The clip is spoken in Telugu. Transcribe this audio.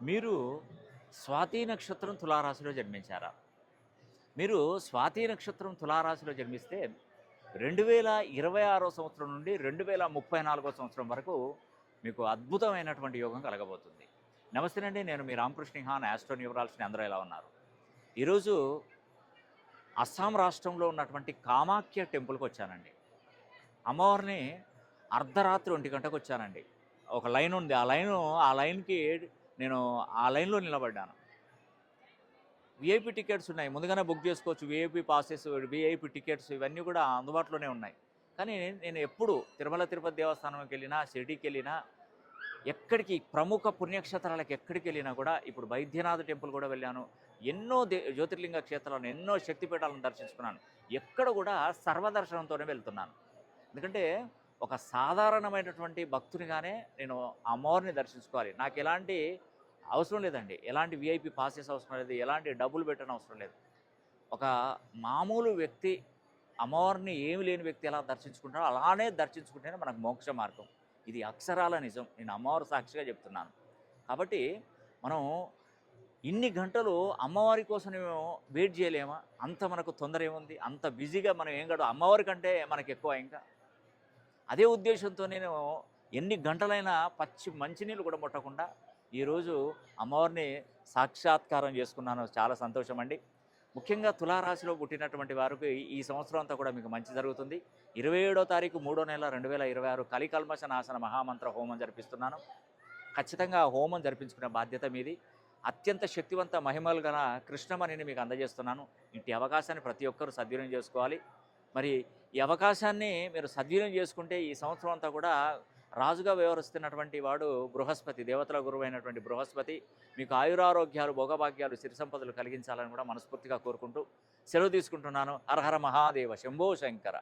మీరు స్వాతి నక్షత్రం తులారాశిలో జన్మించారా? మీరు స్వాతి నక్షత్రం తులారాశిలో జన్మిస్తే 2026 సంవత్సరం నుండి 2034 సంవత్సరం వరకు మీకు అద్భుతమైనటువంటి యోగం కలగబోతుంది. నమస్తేనండి. నేను మీ రామకృష్ణ హాన్ ఆస్ట్రో న్యూమరాలజీని. అందరూ ఎలా ఉన్నారు? ఈరోజు అస్సాం రాష్ట్రంలో ఉన్నటువంటి కామాఖ్య టెంపుల్కి వచ్చానండి. అమ్మవారిని అర్ధరాత్రి 1 గంటకు వచ్చానండి. ఒక లైన్ ఉంది. ఆ లైన్కి నేను ఆ లైన్లో నిలబడ్డాను. విఐపి టికెట్స్ ఉన్నాయి, ముందుగానే బుక్ చేసుకోవచ్చు. విఐపి పాసెస్, విఐపి టికెట్స్ ఇవన్నీ కూడా అందుబాటులోనే ఉన్నాయి. కానీ నేను ఎప్పుడు తిరుమల తిరుపతి దేవస్థానంకి వెళ్ళినా, షిరిడీకి వెళ్ళినా, ఎక్కడికి ప్రముఖ పుణ్యక్షేత్రాలకు ఎక్కడికి వెళ్ళినా కూడా, ఇప్పుడు వైద్యనాథ టెంపుల్ కూడా వెళ్ళాను. ఎన్నో జ్యోతిర్లింగ క్షేత్రాలను, ఎన్నో శక్తిపీఠాలను దర్శించుకున్నాను. ఎక్కడ కూడా సర్వదర్శనంతోనే వెళ్తున్నాను. ఎందుకంటే ఒక సాధారణమైనటువంటి భక్తునిగానే నేను అమ్మవారిని దర్శించుకోవాలి. నాకు ఎలాంటి అవసరం లేదండి. ఎలాంటి విఐపి పాసెస్ అవసరం లేదు, ఎలాంటి డబ్బులు పెట్టడం అవసరం లేదు. ఒక మామూలు వ్యక్తి అమ్మవారిని ఏమి లేని వ్యక్తి ఎలా దర్శించుకుంటాడో అలానే దర్శించుకుంటేనే మనకు మోక్ష మార్గం. ఇది అక్షరాల నిజం. నేను అమ్మవారి సాక్షిగా చెప్తున్నాను. కాబట్టి మనం ఇన్ని గంటలు అమ్మవారి కోసం మేము వెయిట్ చేయలేమా? అంత మనకు తొందర ఏముంది? అంత బిజీగా మనం ఏం కాదు, అమ్మవారి కంటే మనకు ఎక్కువ ఇంకా. అదే ఉద్దేశంతో నేను ఎన్ని గంటలైనా మంచినీళ్ళు కూడా ముట్టకుండా ఈరోజు అమ్మవారిని సాక్షాత్కారం చేసుకున్నాను. చాలా సంతోషం అండి. ముఖ్యంగా తులారాశిలో పుట్టినటువంటి వారికి ఈ సంవత్సరం అంతా కూడా మీకు మంచి జరుగుతుంది. 27వ తారీఖు 3వ నెల 2026 కలికల్మష నాశన మహామంత్ర హోమం జరిపిస్తున్నాను. ఖచ్చితంగా ఆ హోమం జరిపించుకునే బాధ్యత మీది. అత్యంత శక్తివంత మహిమలు గల కృష్ణమణిని మీకు అందజేస్తున్నాను. ఇంటి అవకాశాన్ని ప్రతి ఒక్కరూ సద్వినియోగం చేసుకోవాలి. మరి ఈ అవకాశాన్ని మీరు సద్వినియోగం చేసుకుంటే ఈ సంవత్సరం అంతా కూడా రాజుగా వ్యవహరిస్తున్నటువంటి వాడు బృహస్పతి, దేవతల గురువు అయినటువంటి బృహస్పతి మీకు ఆయురారోగ్యాలు, భోగభాగ్యాలు, సిరి సంపదలు కలిగించాలని కూడా మనస్ఫూర్తిగా కోరుకుంటూ సెలవు తీసుకుంటున్నాను. హర హర మహాదేవ, శంభో శంకర.